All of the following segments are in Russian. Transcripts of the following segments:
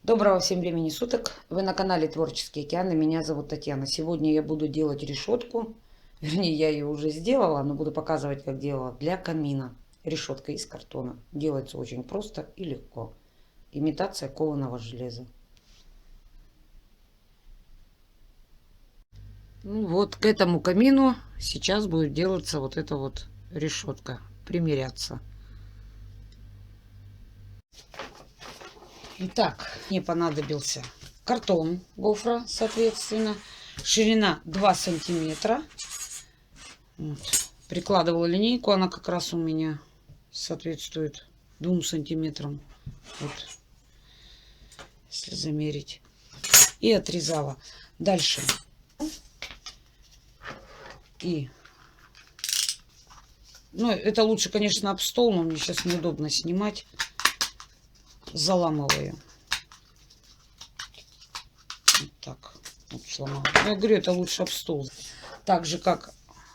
Доброго всем времени суток. Вы на канале Творческий океан, и меня зовут Татьяна. Сегодня я буду делать решетку. Вернее, я ее уже сделала, но буду показывать, как делала для камина. Решетка из картона. Делается очень просто и легко. Имитация кованого железа. Ну вот к этому камину сейчас будет делаться вот эта вот решетка. Примеряться. Итак, мне понадобился картон гофра, соответственно. Ширина 2 сантиметра. Вот. Прикладывала линейку, она как раз у меня соответствует 2 сантиметрам. Вот, если замерить. И отрезала. Дальше. Ну, это лучше, конечно, об стол, но мне сейчас неудобно снимать. Заламываю. Вот так. Вот сломала. Я говорю, это лучше об стол. Так же, как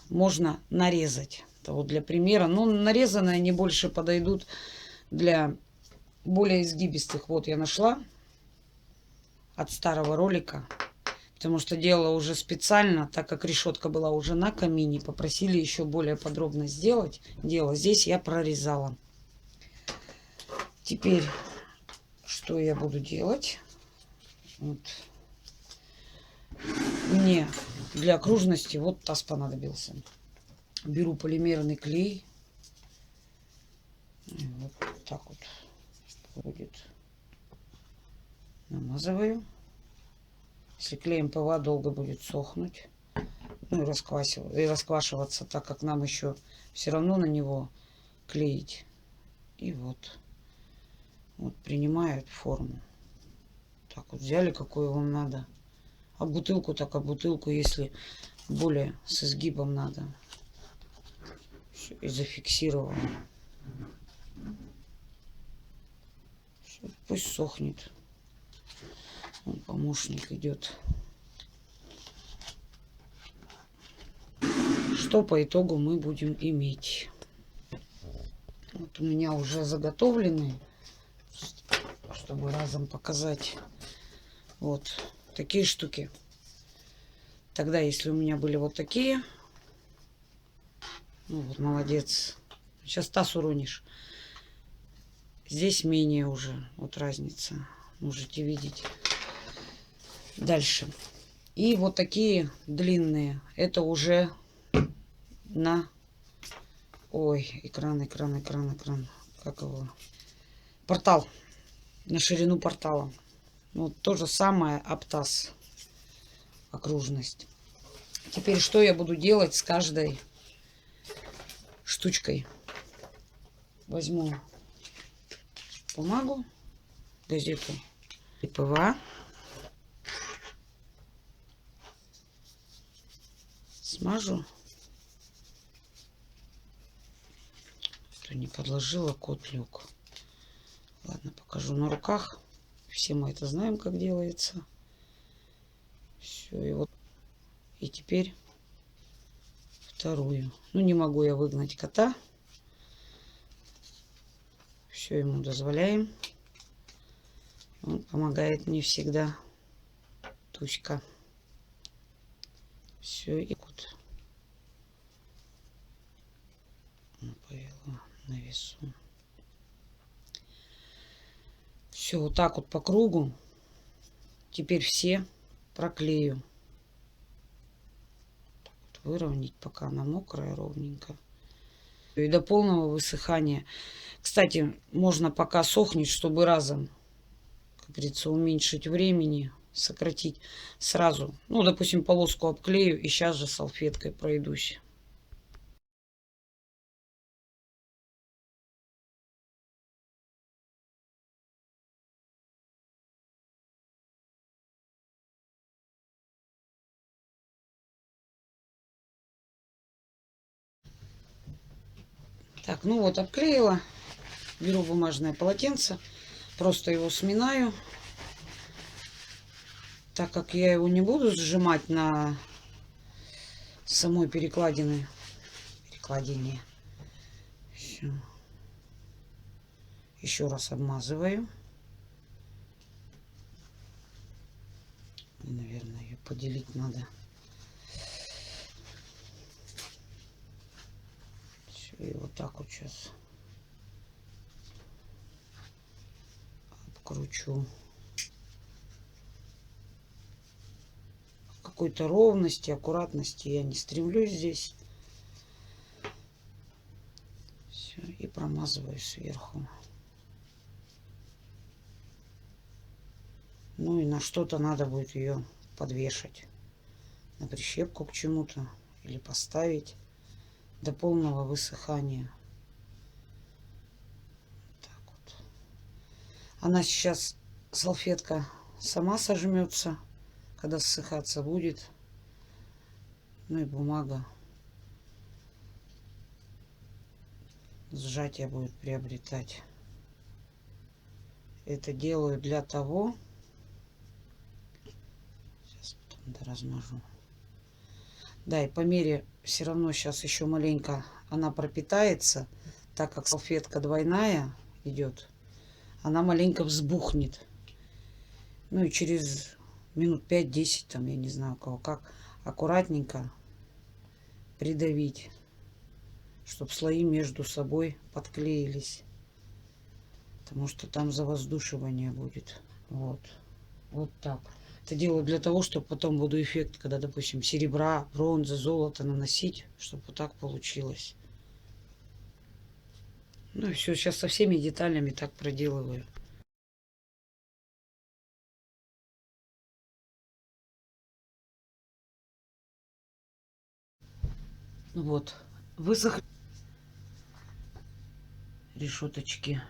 можно нарезать. Это вот для примера. Но нарезанные они больше подойдут для более изгибистых. Вот я нашла от старого ролика. Потому что делала уже специально, так как решетка была уже на камине. Попросили еще более подробно сделать. Дело здесь я прорезала. Теперь, что я буду делать? Вот. Мне для окружности вот таз понадобился. Беру полимерный клей. Вот так вот будет. Намазываю. Если клеем ПВА, долго будет сохнуть. Ну и расквашиваться, так как нам еще все равно на него клеить. И вот. Вот принимает форму. Так вот взяли, какую вам надо. А бутылку, так а бутылку, если более с изгибом надо. Все, и зафиксировала. Все, пусть сохнет. Вон помощник идет. Что по итогу мы будем иметь? Вот у меня уже заготовлены, чтобы разом показать. Вот такие штуки. Тогда, если у меня были вот такие, ну вот, молодец. Сейчас таз уронишь. Здесь менее уже. Вот разница. Можете видеть. Дальше. И вот такие длинные. Это уже на... Ой, экран. Как его? Портал. На ширину портала. Вот то же самое об таз. Окружность. Теперь что я буду делать с каждой штучкой? Возьму бумагу, газету и ПВА. Смажу. Что не подложила, кот лег. Ладно, покажу на руках. Все мы это знаем, как делается. Все, и вот. И теперь вторую. Ну, не могу я выгнать кота. Все ему дозволяем. Он помогает мне всегда. Туська. Все, и вот. Повела на весу. Все, вот так вот по кругу. Теперь все проклею. Так вот выровнять, пока она мокрая, ровненько. И до полного высыхания. Кстати, можно пока сохнет, чтобы разом, как говорится, уменьшить времени, сократить сразу. Ну, допустим, полоску обклею и сейчас же салфеткой пройдусь. Так, ну вот обклеила. Беру бумажное полотенце. Просто его сминаю. Так как я его не буду сжимать на самой перекладине. Все. Еще раз обмазываю. Наверное, ее поделить надо. Все, и вот так вот сейчас обкручу. Какой-то ровности, аккуратности я не стремлюсь здесь. Все, и промазываю сверху. Ну и на что-то надо будет ее подвешать. На прищепку к чему-то. Или поставить до полного высыхания. Так вот. Она сейчас, салфетка, сама сожмется, когда ссыхаться будет. Ну и бумага сжатие будет приобретать. Это делаю для того, сейчас потом размажу. Да, и по мере все равно сейчас еще маленько она пропитается, так как салфетка двойная идет, она маленько взбухнет. Ну и через минут 5-10, там, я не знаю кого как, аккуратненько придавить, чтобы слои между собой подклеились. Потому что там завоздушивание будет. Вот. Вот так. Это делаю для того, чтобы потом буду эффект, когда, допустим, серебра, бронза, золото наносить, чтобы вот так получилось. Ну и все, сейчас со всеми деталями так проделываю. Вот, высохли решеточки.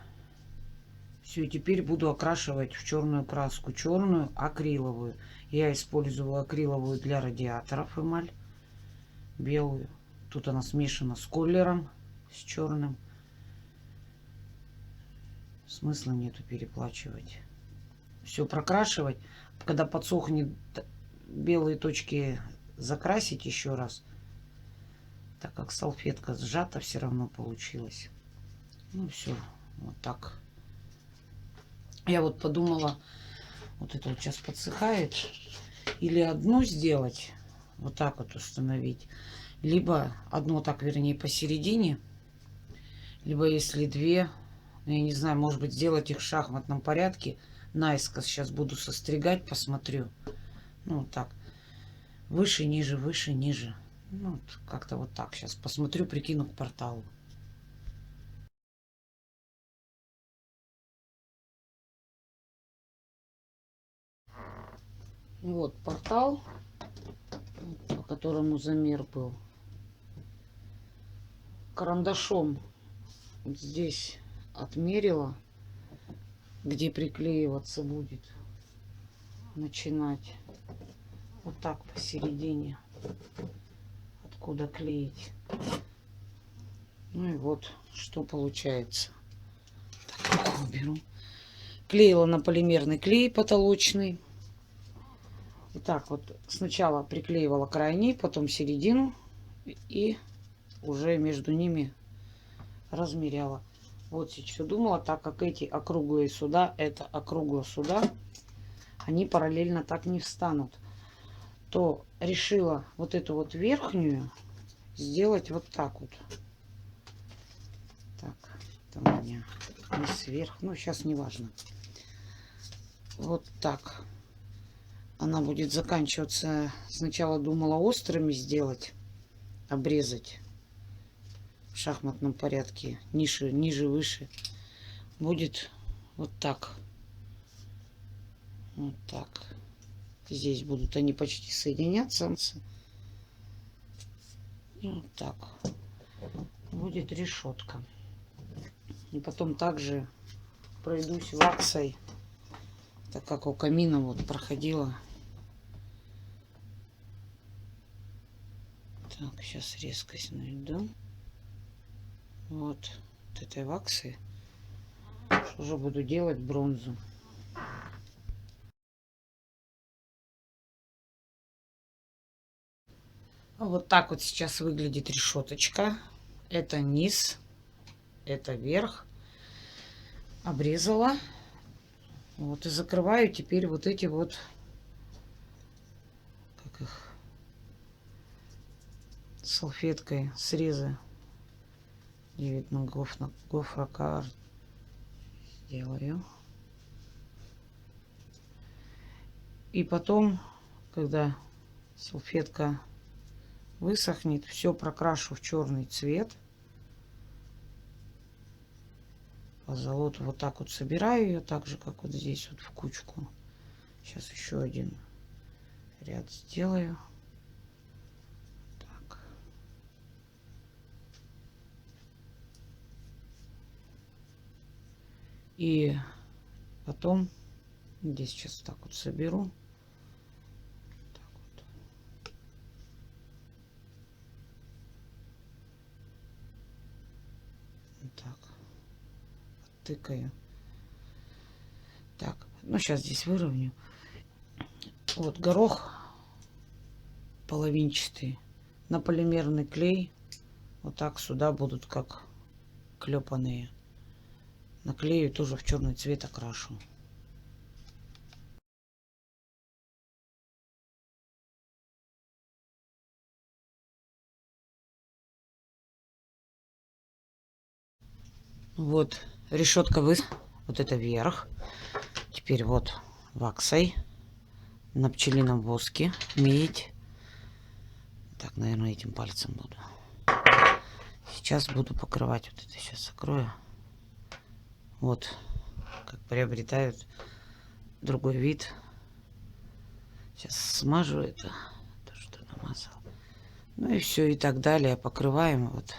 Все, теперь буду окрашивать в черную краску, черную акриловую. Я использую акриловую для радиаторов эмаль, белую. Тут она смешана с колером, с черным. Смысла нету переплачивать. Все прокрашивать. Когда подсохнет, белые точки закрасить еще раз. Так как салфетка сжата, все равно получилось. Ну все, вот так. Я вот подумала, вот это вот сейчас подсыхает. Или одну сделать, вот так вот установить. Либо одну так, вернее, посередине. Либо если две, я не знаю, может быть, сделать их в шахматном порядке. Наискось сейчас буду состригать, посмотрю. Ну, вот так. Выше, ниже, выше, ниже. Ну, вот как-то вот так. Сейчас посмотрю, прикину к порталу. Вот портал, по которому замер был. Карандашом вот здесь отмерила, где приклеиваться будет. Начинать вот так посередине, откуда клеить. Ну и вот что получается. Так, уберу. Клеила на полимерный клей потолочный. Итак, вот сначала приклеивала крайний, потом середину и уже между ними размеряла. Вот сейчас думала, так как эти округлые сюда, это округло сюда, они параллельно так не встанут, то решила вот эту вот верхнюю сделать вот так вот. Так, это у меня не сверху, ну сейчас не важно. Вот так она будет заканчиваться. Сначала думала острыми сделать, обрезать в шахматном порядке, ниже, выше. Будет вот так. Вот так. Здесь будут они почти соединяться. И вот так. Будет решетка. И потом также пройдусь ваксой, так как у камина вот проходила. Так, сейчас резкость найду. Вот этой ваксы уже буду делать бронзу. Вот так вот сейчас выглядит решеточка. Это низ, это верх. Обрезала. Вот и закрываю теперь вот эти вот салфеткой срезы. Где видно гофрокарт. Делаю. И потом, когда салфетка высохнет, все прокрашу в черный цвет. Позолоту вот так вот собираю ее, так же, как вот здесь вот в кучку. Сейчас еще один ряд сделаю. Так. И потом здесь сейчас так вот соберу. Так вот. Вот так. Тыкаю. Так, ну сейчас здесь выровню. Вот горох половинчатый на полимерный клей. Вот так сюда будут как клепаные. Наклею, тоже в черный цвет окрашу. Вот решетка вот это вверх. Теперь вот ваксой на пчелином воске медь. Так, наверное, этим пальцем буду. Сейчас буду покрывать. Вот это сейчас закрою. Вот как приобретают другой вид. Сейчас смажу это, то, что намазал. Ну и все, и так далее. Покрываем вот.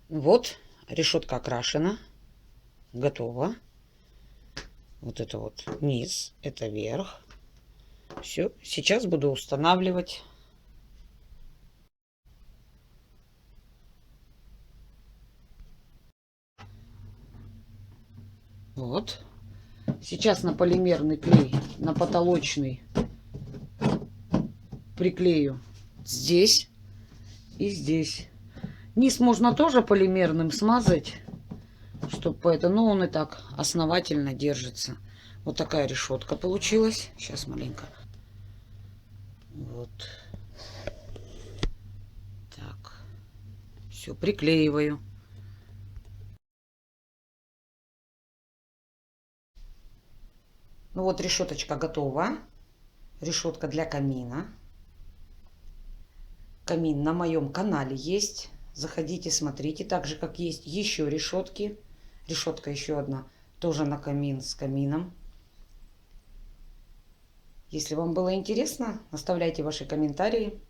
Вот решетка окрашена, готова. Вот это вот низ, это верх. Все, сейчас буду устанавливать. Вот. Сейчас на полимерный клей, на потолочный приклею здесь и здесь. Низ можно тоже полимерным смазать, чтобы это, но он и так основательно держится. Вот такая решетка получилась. Сейчас маленько. Вот. Так. Все, приклеиваю. Ну вот решеточка готова. Решетка для камина. Камин на моем канале есть. Заходите, смотрите. Так же, как есть еще решетки. Решетка еще одна. Тоже на камин с камином. Если вам было интересно, оставляйте ваши комментарии.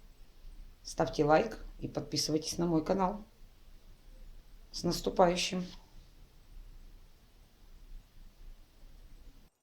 Ставьте лайк и подписывайтесь на мой канал. С наступающим!